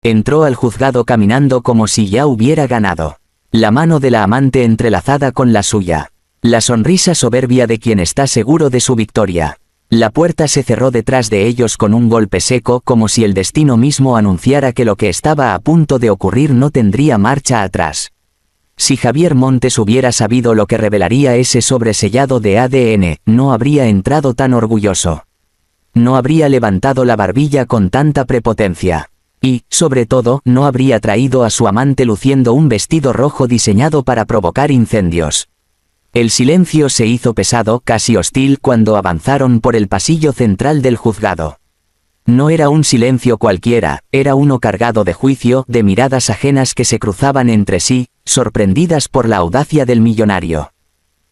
Entró al juzgado caminando como si ya hubiera ganado. La mano de la amante entrelazada con la suya. La sonrisa soberbia de quien está seguro de su victoria. La puerta se cerró detrás de ellos con un golpe seco, como si el destino mismo anunciara que lo que estaba a punto de ocurrir no tendría marcha atrás. Si Javier Montes hubiera sabido lo que revelaría ese sobresellado de ADN, no habría entrado tan orgulloso. No habría levantado la barbilla con tanta prepotencia. Y, sobre todo, no habría traído a su amante luciendo un vestido rojo diseñado para provocar incendios. El silencio se hizo pesado, casi hostil, cuando avanzaron por el pasillo central del juzgado. No era un silencio cualquiera, era uno cargado de juicio, de miradas ajenas que se cruzaban entre sí, sorprendidas por la audacia del millonario.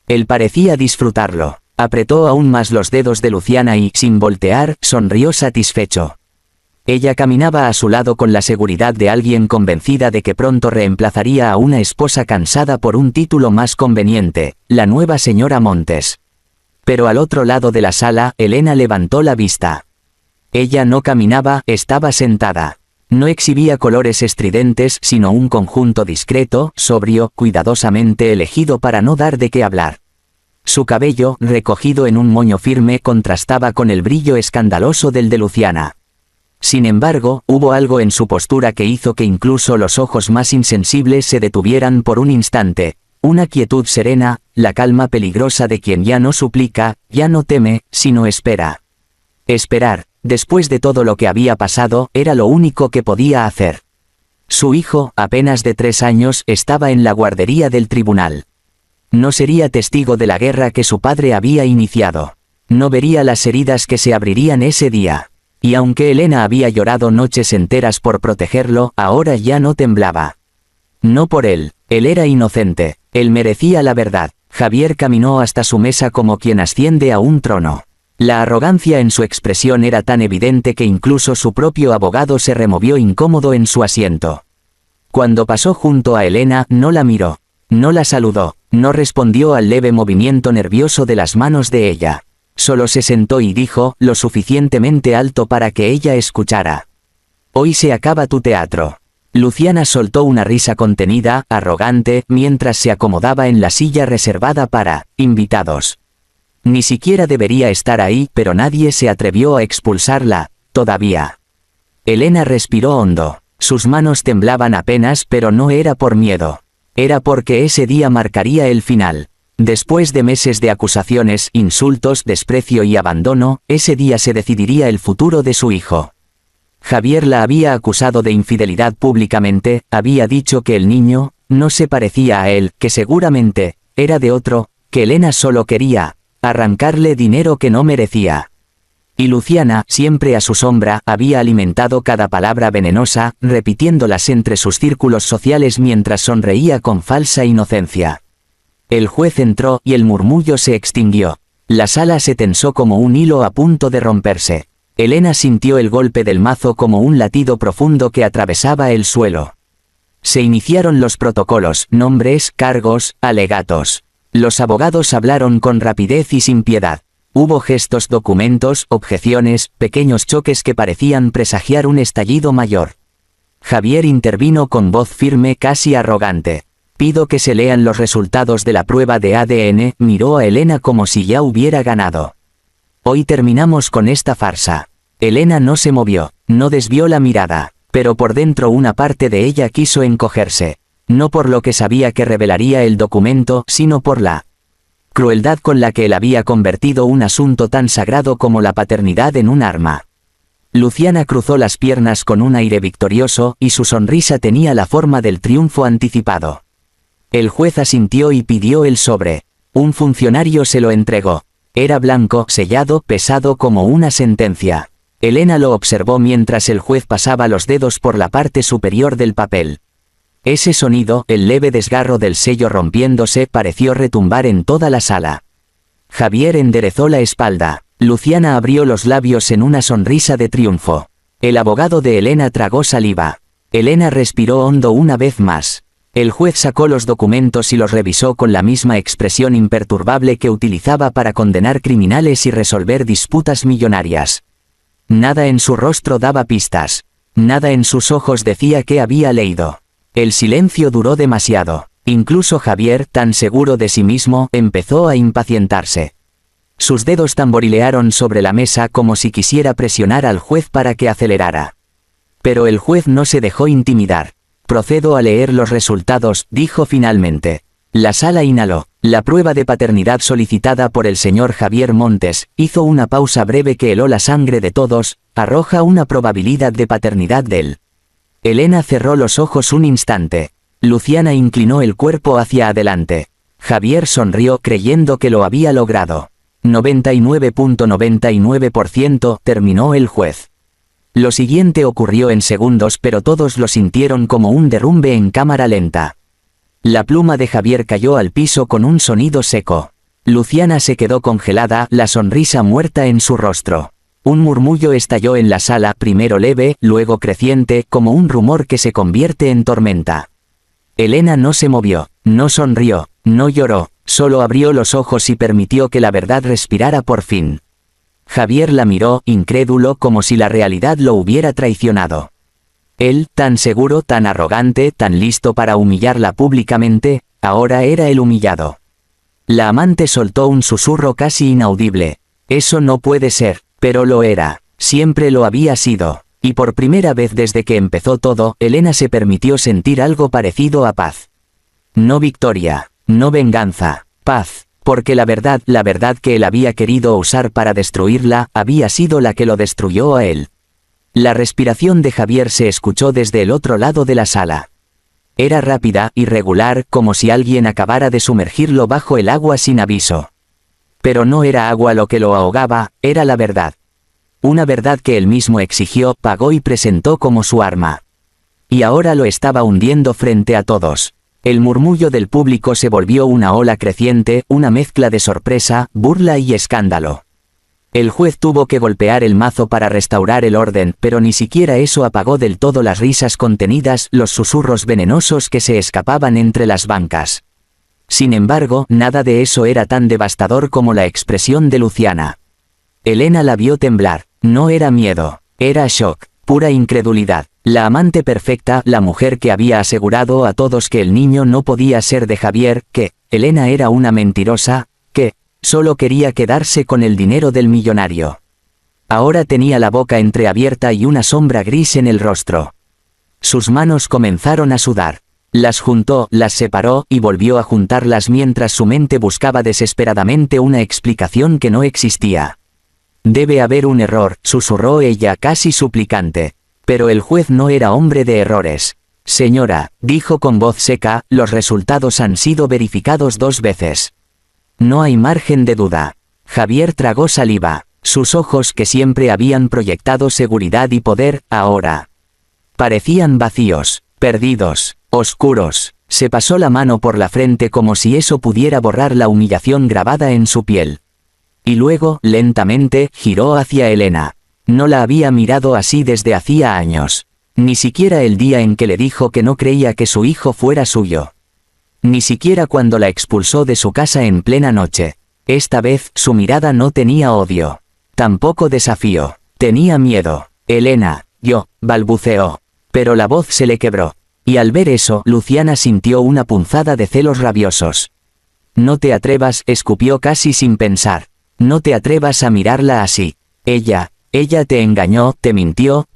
Él parecía disfrutarlo. Apretó aún más los dedos de Luciana y, sin voltear, sonrió satisfecho. Ella caminaba a su lado con la seguridad de alguien convencida de que pronto reemplazaría a una esposa cansada por un título más conveniente, la nueva señora Montes. Pero al otro lado de la sala, Elena levantó la vista. Ella no caminaba, estaba sentada. No exhibía colores estridentes, sino un conjunto discreto, sobrio, cuidadosamente elegido para no dar de qué hablar. Su cabello, recogido en un moño firme, contrastaba con el brillo escandaloso del de Luciana. Sin embargo, hubo algo en su postura que hizo que incluso los ojos más insensibles se detuvieran por un instante, una quietud serena, la calma peligrosa de quien ya no suplica, ya no teme, sino espera. Esperar, después de todo lo que había pasado, era lo único que podía hacer. Su hijo, apenas de 3 años, estaba en la guardería del tribunal. No sería testigo de la guerra que su padre había iniciado. No vería las heridas que se abrirían ese día. Y aunque Elena había llorado noches enteras por protegerlo, ahora ya no temblaba. No por él, él era inocente, él merecía la verdad. Javier caminó hasta su mesa como quien asciende a un trono. La arrogancia en su expresión era tan evidente que incluso su propio abogado se removió incómodo en su asiento. Cuando pasó junto a Elena, no la miró, no la saludó, no respondió al leve movimiento nervioso de las manos de ella. Solo se sentó y dijo, lo suficientemente alto para que ella escuchara. Hoy se acaba tu teatro. Luciana soltó una risa contenida, arrogante, mientras se acomodaba en la silla reservada para invitados. Ni siquiera debería estar ahí, pero nadie se atrevió a expulsarla, todavía. Elena respiró hondo. Sus manos temblaban apenas, pero no era por miedo. Era porque ese día marcaría el final. Después de meses de acusaciones, insultos, desprecio y abandono, ese día se decidiría el futuro de su hijo. Javier la había acusado de infidelidad públicamente, había dicho que el niño no se parecía a él, que seguramente era de otro, que Elena solo quería arrancarle dinero que no merecía. Y Luciana, siempre a su sombra, había alimentado cada palabra venenosa, repitiéndolas entre sus círculos sociales mientras sonreía con falsa inocencia. El juez entró y el murmullo se extinguió. La sala se tensó como un hilo a punto de romperse. Elena sintió el golpe del mazo como un latido profundo que atravesaba el suelo. Se iniciaron los protocolos, nombres, cargos, alegatos. Los abogados hablaron con rapidez y sin piedad. Hubo gestos, documentos, objeciones, pequeños choques que parecían presagiar un estallido mayor. Javier intervino con voz firme, casi arrogante. Pido que se lean los resultados de la prueba de ADN, miró a Elena como si ya hubiera ganado. Hoy terminamos con esta farsa. Elena no se movió, no desvió la mirada, pero por dentro una parte de ella quiso encogerse. No por lo que sabía que revelaría el documento, sino por la crueldad con la que él había convertido un asunto tan sagrado como la paternidad en un arma. Luciana cruzó las piernas con un aire victorioso, y su sonrisa tenía la forma del triunfo anticipado. El juez asintió y pidió el sobre. Un funcionario se lo entregó. Era blanco, sellado, pesado como una sentencia. Elena lo observó mientras el juez pasaba los dedos por la parte superior del papel. Ese sonido, el leve desgarro del sello rompiéndose, pareció retumbar en toda la sala. Javier enderezó la espalda. Luciana abrió los labios en una sonrisa de triunfo. El abogado de Elena tragó saliva. Elena respiró hondo una vez más. El juez sacó los documentos y los revisó con la misma expresión imperturbable que utilizaba para condenar criminales y resolver disputas millonarias. Nada en su rostro daba pistas. Nada en sus ojos decía que había leído. El silencio duró demasiado. Incluso Javier, tan seguro de sí mismo, empezó a impacientarse. Sus dedos tamborilearon sobre la mesa como si quisiera presionar al juez para que acelerara. Pero el juez no se dejó intimidar. «Procedo a leer los resultados», dijo finalmente. La sala inhaló. La prueba de paternidad solicitada por el señor Javier Montes, hizo una pausa breve que heló la sangre de todos, arroja una probabilidad de paternidad de él. Elena cerró los ojos un instante. Luciana inclinó el cuerpo hacia adelante. Javier sonrió creyendo que lo había logrado. 99.99%, terminó el juez. Lo siguiente ocurrió en segundos, pero todos lo sintieron como un derrumbe en cámara lenta. La pluma de Javier cayó al piso con un sonido seco. Luciana se quedó congelada, la sonrisa muerta en su rostro. Un murmullo estalló en la sala, primero leve, luego creciente, como un rumor que se convierte en tormenta. Elena no se movió, no sonrió, no lloró, solo abrió los ojos y permitió que la verdad respirara por fin. Javier la miró, incrédulo, como si la realidad lo hubiera traicionado. Él, tan seguro, tan arrogante, tan listo para humillarla públicamente, ahora era el humillado. La amante soltó un susurro casi inaudible. Eso no puede ser, pero lo era, siempre lo había sido. Y por primera vez desde que empezó todo, Elena se permitió sentir algo parecido a paz. No victoria, no venganza, paz, porque la verdad que él había querido usar para destruirla, había sido la que lo destruyó a él. La respiración de Javier se escuchó desde el otro lado de la sala. Era rápida, irregular, como si alguien acabara de sumergirlo bajo el agua sin aviso. Pero no era agua lo que lo ahogaba, era la verdad. Una verdad que él mismo exigió, pagó y presentó como su arma. Y ahora lo estaba hundiendo frente a todos. El murmullo del público se volvió una ola creciente, una mezcla de sorpresa, burla y escándalo. El juez tuvo que golpear el mazo para restaurar el orden, pero ni siquiera eso apagó del todo las risas contenidas, los susurros venenosos que se escapaban entre las bancas. Sin embargo, nada de eso era tan devastador como la expresión de Luciana. Elena la vio temblar. No era miedo, era shock, pura incredulidad. La amante perfecta, la mujer que había asegurado a todos que el niño no podía ser de Javier, que Elena era una mentirosa, que solo quería quedarse con el dinero del millonario. Ahora tenía la boca entreabierta y una sombra gris en el rostro. Sus manos comenzaron a sudar. Las juntó, las separó y volvió a juntarlas mientras su mente buscaba desesperadamente una explicación que no existía. Debe haber un error, susurró ella casi suplicante. Pero el juez no era hombre de errores. Señora, dijo con voz seca, los resultados han sido verificados 2 veces. No hay margen de duda. Javier tragó saliva. Sus ojos, que siempre habían proyectado seguridad y poder, ahora parecían vacíos, perdidos, oscuros. Se pasó la mano por la frente como si eso pudiera borrar la humillación grabada en su piel. Y luego, lentamente, giró hacia Elena. No la había mirado así desde hacía años. Ni siquiera el día en que le dijo que no creía que su hijo fuera suyo. Ni siquiera cuando la expulsó de su casa en plena noche. Esta vez, su mirada no tenía odio. Tampoco desafío. Tenía miedo. Elena, balbuceó. Pero la voz se le quebró. Y al ver eso, Luciana sintió una punzada de celos rabiosos. No te atrevas, escupió casi sin pensar. No te atrevas a mirarla así. Ella te engañó, te mintió,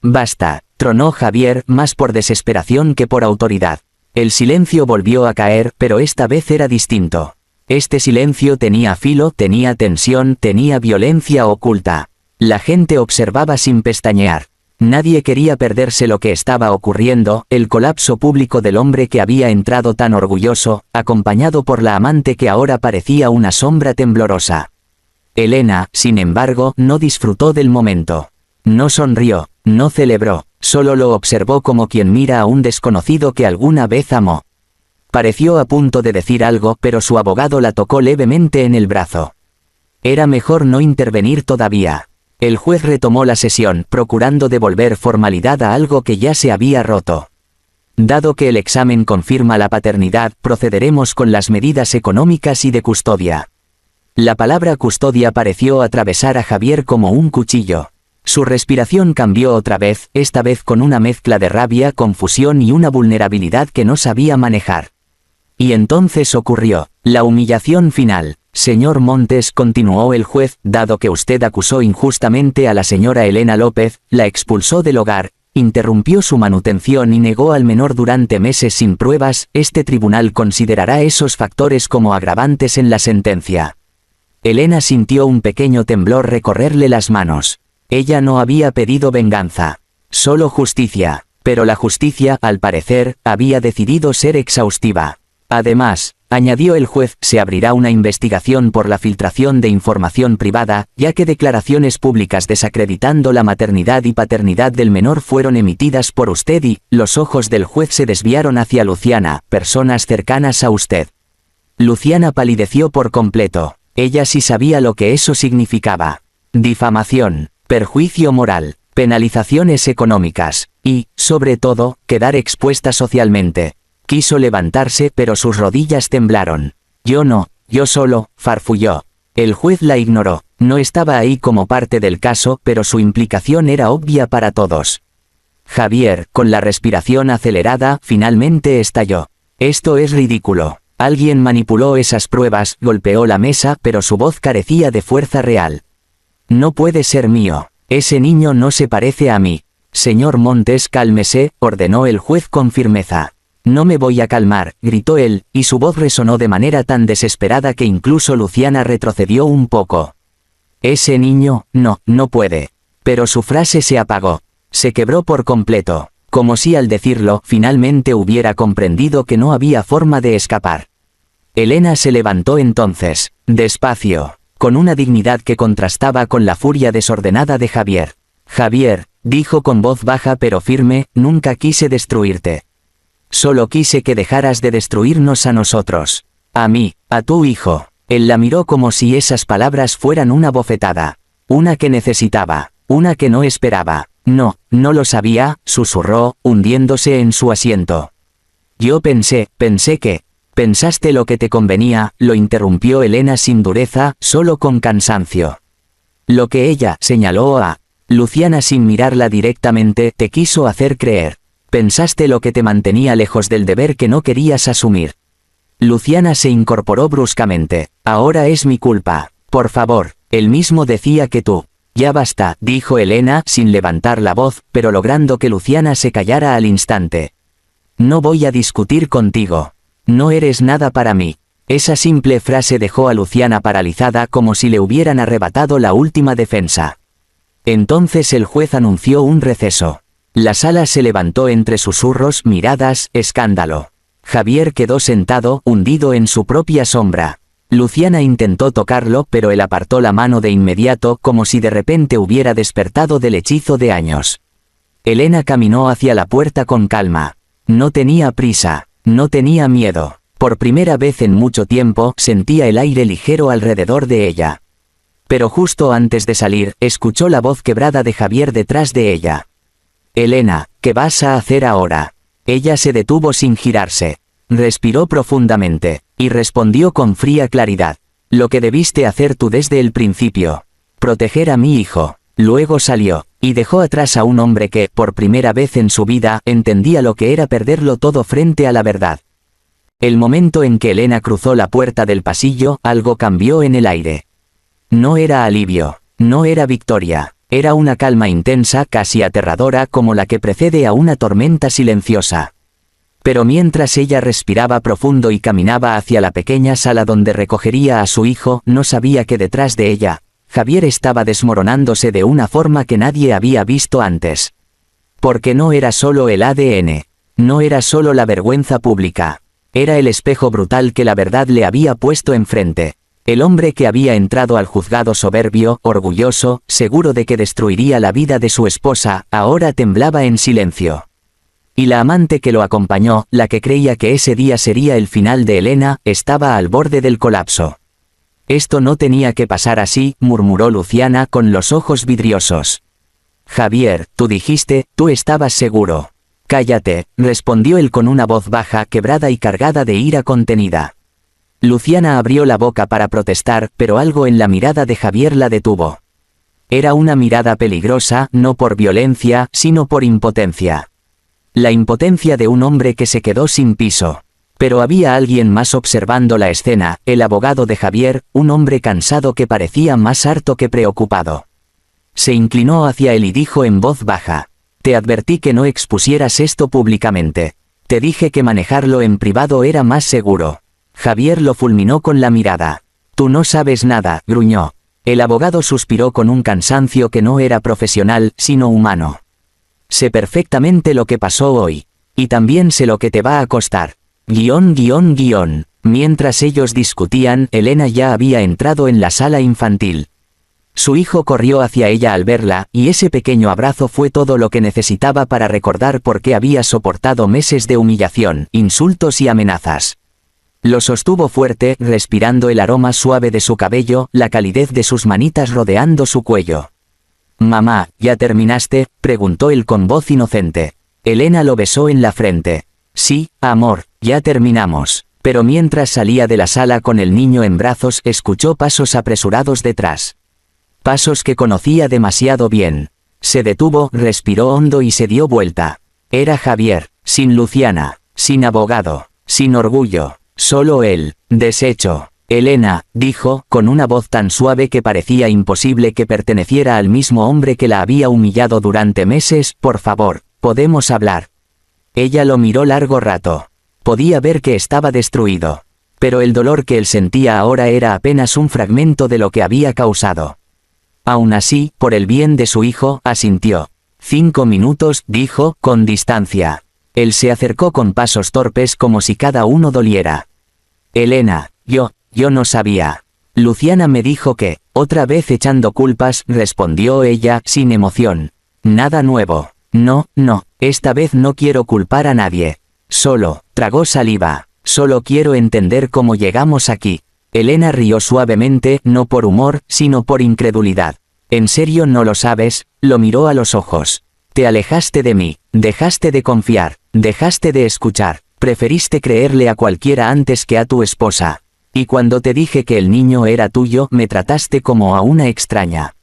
Basta, tronó Javier, más por desesperación que por autoridad. El silencio volvió a caer, pero esta vez era distinto. Este silencio tenía filo, tenía tensión, tenía violencia oculta. La gente observaba sin pestañear. Nadie quería perderse lo que estaba ocurriendo, el colapso público del hombre que había entrado tan orgulloso, acompañado por la amante que ahora parecía una sombra temblorosa. Elena, sin embargo, no disfrutó del momento. No sonrió, no celebró, solo lo observó como quien mira a un desconocido que alguna vez amó. Pareció a punto de decir algo, pero su abogado la tocó levemente en el brazo. Era mejor no intervenir todavía. El juez retomó la sesión, procurando devolver formalidad a algo que ya se había roto. Dado que el examen confirma la paternidad, procederemos con las medidas económicas y de custodia. La palabra custodia pareció atravesar a Javier como un cuchillo. Su respiración cambió otra vez, esta vez con una mezcla de rabia, confusión y una vulnerabilidad que no sabía manejar. Y entonces ocurrió, la humillación final. Señor Montes, continuó el juez, dado que usted acusó injustamente a la señora Elena López, la expulsó del hogar, interrumpió su manutención y negó al menor durante meses sin pruebas, este tribunal considerará esos factores como agravantes en la sentencia. Elena sintió un pequeño temblor recorrerle las manos. Ella no había pedido venganza, solo justicia, pero la justicia, al parecer, había decidido ser exhaustiva. Además, añadió el juez, se abrirá una investigación por la filtración de información privada, ya que declaraciones públicas desacreditando la maternidad y paternidad del menor fueron emitidas por usted y, los ojos del juez se desviaron hacia Luciana, personas cercanas a usted. Luciana palideció por completo, ella sí sabía lo que eso significaba. Difamación, perjuicio moral, penalizaciones económicas, y, sobre todo, quedar expuesta socialmente. Quiso levantarse pero sus rodillas temblaron. Yo no, yo solo, farfulló. El juez la ignoró, no estaba ahí como parte del caso pero su implicación era obvia para todos. Javier, con la respiración acelerada, finalmente estalló. Esto es ridículo. Alguien manipuló esas pruebas, golpeó la mesa pero su voz carecía de fuerza real. No puede ser mío. Ese niño no se parece a mí. Señor Montes, cálmese, ordenó el juez con firmeza. No me voy a calmar, gritó él, y su voz resonó de manera tan desesperada que incluso Luciana retrocedió un poco. Ese niño, no puede. Pero su frase se apagó. Se quebró por completo, como si al decirlo, finalmente hubiera comprendido que no había forma de escapar. Elena se levantó entonces, despacio, con una dignidad que contrastaba con la furia desordenada de Javier. Javier, dijo con voz baja pero firme, nunca quise destruirte. Solo quise que dejaras de destruirnos a nosotros. A mí, a tu hijo. Él la miró como si esas palabras fueran una bofetada. Una que necesitaba, una que no esperaba. No lo sabía, susurró, hundiéndose en su asiento. Yo pensé que... Pensaste lo que te convenía, lo interrumpió Elena sin dureza, solo con cansancio. Lo que ella, señaló a Luciana sin mirarla directamente, te quiso hacer creer. Pensaste lo que te mantenía lejos del deber que no querías asumir. Luciana se incorporó bruscamente. Ahora es mi culpa. Por favor, él mismo decía que tú. Ya basta, dijo Elena sin levantar la voz, pero logrando que Luciana se callara al instante. No voy a discutir contigo. No eres nada para mí. Esa simple frase dejó a Luciana paralizada como si le hubieran arrebatado la última defensa. Entonces el juez anunció un receso. La sala se levantó entre susurros, miradas, escándalo. Javier quedó sentado, hundido en su propia sombra. Luciana intentó tocarlo pero él apartó la mano de inmediato como si de repente hubiera despertado del hechizo de años. Elena caminó hacia la puerta con calma. No tenía prisa, no tenía miedo. Por primera vez en mucho tiempo sentía el aire ligero alrededor de ella. Pero justo antes de salir, escuchó la voz quebrada de Javier detrás de ella. Elena, ¿qué vas a hacer ahora? Ella se detuvo sin girarse. Respiró profundamente, y respondió con fría claridad. Lo que debiste hacer tú desde el principio. Proteger a mi hijo. Luego salió, y dejó atrás a un hombre que, por primera vez en su vida, entendía lo que era perderlo todo frente a la verdad. El momento en que Elena cruzó la puerta del pasillo, algo cambió en el aire. No era alivio, no era victoria. Era una calma intensa, casi aterradora como la que precede a una tormenta silenciosa. Pero mientras ella respiraba profundo y caminaba hacia la pequeña sala donde recogería a su hijo, no sabía que detrás de ella, Javier estaba desmoronándose de una forma que nadie había visto antes. Porque no era solo el ADN, no era solo la vergüenza pública, era el espejo brutal que la verdad le había puesto enfrente. El hombre que había entrado al juzgado soberbio, orgulloso, seguro de que destruiría la vida de su esposa, ahora temblaba en silencio. Y la amante que lo acompañó, la que creía que ese día sería el final de Elena, estaba al borde del colapso. Esto no tenía que pasar así, murmuró Luciana con los ojos vidriosos. Javier, tú dijiste, tú estabas seguro. Cállate, respondió él con una voz baja, quebrada y cargada de ira contenida. Luciana abrió la boca para protestar, pero algo en la mirada de Javier la detuvo. Era una mirada peligrosa, no por violencia, sino por impotencia. La impotencia de un hombre que se quedó sin piso. Pero había alguien más observando la escena, el abogado de Javier, un hombre cansado que parecía más harto que preocupado. Se inclinó hacia él y dijo en voz baja: «Te advertí que no expusieras esto públicamente. Te dije que manejarlo en privado era más seguro». Javier lo fulminó con la mirada. «Tú no sabes nada», gruñó. El abogado suspiró con un cansancio que no era profesional, sino humano. «Sé perfectamente lo que pasó hoy. Y también sé lo que te va a costar». Mientras ellos discutían, Elena ya había entrado en la sala infantil. Su hijo corrió hacia ella al verla, y ese pequeño abrazo fue todo lo que necesitaba para recordar por qué había soportado meses de humillación, insultos y amenazas. Lo sostuvo fuerte, respirando el aroma suave de su cabello, la calidez de sus manitas rodeando su cuello. «Mamá, ¿ya terminaste?», preguntó él con voz inocente. Elena lo besó en la frente. «Sí, amor, ya terminamos». Pero mientras salía de la sala con el niño en brazos, escuchó pasos apresurados detrás. Pasos que conocía demasiado bien. Se detuvo, respiró hondo y se dio vuelta. Era Javier, sin Luciana, sin abogado, sin orgullo, solo él, deshecho. «Elena», dijo, con una voz tan suave que parecía imposible que perteneciera al mismo hombre que la había humillado durante meses, «por favor, ¿podemos hablar?». Ella lo miró largo rato. Podía ver que estaba destruido. Pero el dolor que él sentía ahora era apenas un fragmento de lo que había causado. Aún así, por el bien de su hijo, asintió. 5 minutos, dijo, con distancia. Él se acercó con pasos torpes como si cada uno doliera. «Elena, yo no sabía. Luciana me dijo que», otra vez echando culpas, respondió ella, sin emoción. «Nada nuevo. No, esta vez no quiero culpar a nadie. Solo», tragó saliva, «solo quiero entender cómo llegamos aquí». Elena rió suavemente, no por humor, sino por incredulidad. «¿En serio no lo sabes?», lo miró a los ojos. «Te alejaste de mí, dejaste de confiar, dejaste de escuchar, preferiste creerle a cualquiera antes que a tu esposa. Y cuando te dije que el niño era tuyo, me trataste como a una extraña.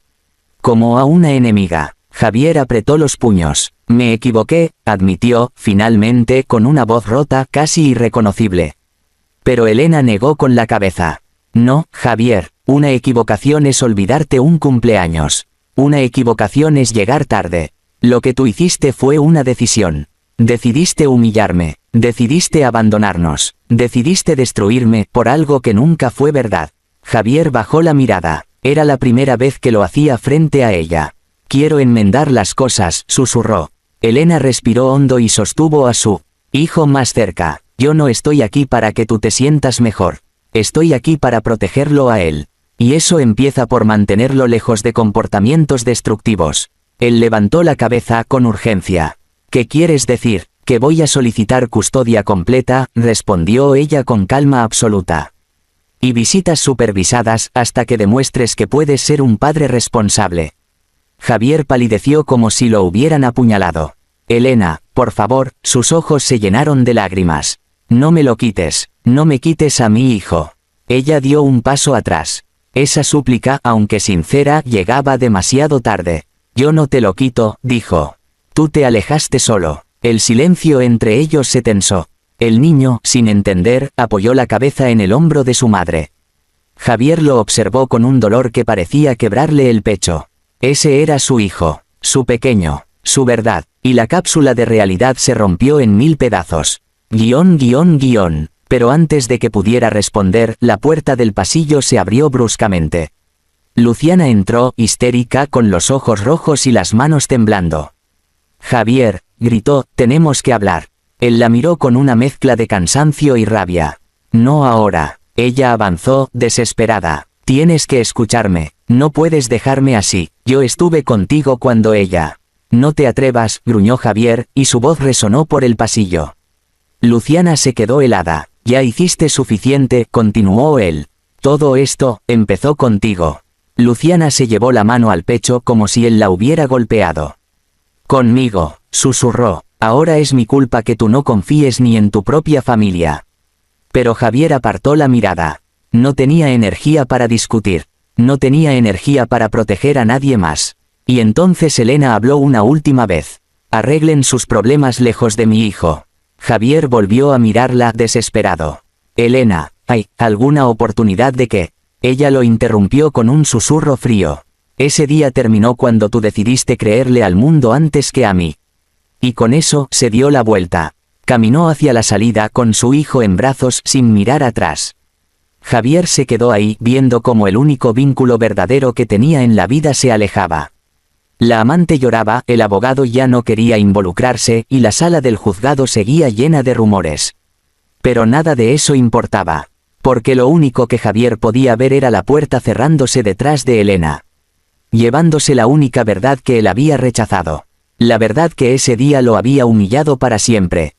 Como a una enemiga». Javier apretó los puños. «Me equivoqué», admitió, finalmente, con una voz rota, casi irreconocible. Pero Elena negó con la cabeza. «No, Javier, una equivocación es olvidarte un cumpleaños. Una equivocación es llegar tarde. Lo que tú hiciste fue una decisión. Decidiste humillarme, decidiste abandonarnos, decidiste destruirme por algo que nunca fue verdad». Javier bajó la mirada. Era la primera vez que lo hacía frente a ella. «Quiero enmendar las cosas», susurró. Elena respiró hondo y sostuvo a su hijo más cerca. «Yo no estoy aquí para que tú te sientas mejor. Estoy aquí para protegerlo a él. Y eso empieza por mantenerlo lejos de comportamientos destructivos». Él levantó la cabeza con urgencia. «¿Qué quieres decir?». «Que voy a solicitar custodia completa», respondió ella con calma absoluta. «Y visitas supervisadas hasta que demuestres que puedes ser un padre responsable». Javier palideció como si lo hubieran apuñalado. «Elena, por favor», sus ojos se llenaron de lágrimas. «No me lo quites, no me quites a mi hijo». Ella dio un paso atrás. Esa súplica, aunque sincera, llegaba demasiado tarde. «Yo no te lo quito», dijo. «Tú te alejaste solo». El silencio entre ellos se tensó. El niño, sin entender, apoyó la cabeza en el hombro de su madre. Javier lo observó con un dolor que parecía quebrarle el pecho. Ese era su hijo, su pequeño, su verdad, y la cápsula de realidad se rompió en 1000 pedazos. Pero antes de que pudiera responder, la puerta del pasillo se abrió bruscamente. Luciana entró, histérica, con los ojos rojos y las manos temblando. «Javier», gritó, «tenemos que hablar». Él la miró con una mezcla de cansancio y rabia. «No ahora». Ella avanzó, desesperada. «Tienes que escucharme. No puedes dejarme así. Yo estuve contigo cuando ella». «No te atrevas», gruñó Javier, y su voz resonó por el pasillo. Luciana se quedó helada. «Ya hiciste suficiente», continuó él. «Todo esto empezó contigo». Luciana se llevó la mano al pecho como si él la hubiera golpeado. «Conmigo», susurró. «Ahora es mi culpa que tú no confíes ni en tu propia familia». Pero Javier apartó la mirada. No tenía energía para discutir. No tenía energía para proteger a nadie más. Y entonces Elena habló una última vez. Arreglen sus problemas lejos de mi hijo. Javier volvió a mirarla desesperado. Elena, ¿hay alguna oportunidad de que? Ella lo interrumpió con un susurro frío. Ese día terminó cuando tú decidiste creerle al mundo antes que a mí. Y con eso se dio la vuelta. Caminó hacia la salida con su hijo en brazos sin mirar atrás. Javier se quedó ahí viendo cómo el único vínculo verdadero que tenía en la vida se alejaba. La amante lloraba, el abogado ya no quería involucrarse y la sala del juzgado seguía llena de rumores. Pero nada de eso importaba, porque lo único que Javier podía ver era la puerta cerrándose detrás de Elena, llevándose la única verdad que él había rechazado, la verdad que ese día lo había humillado para siempre.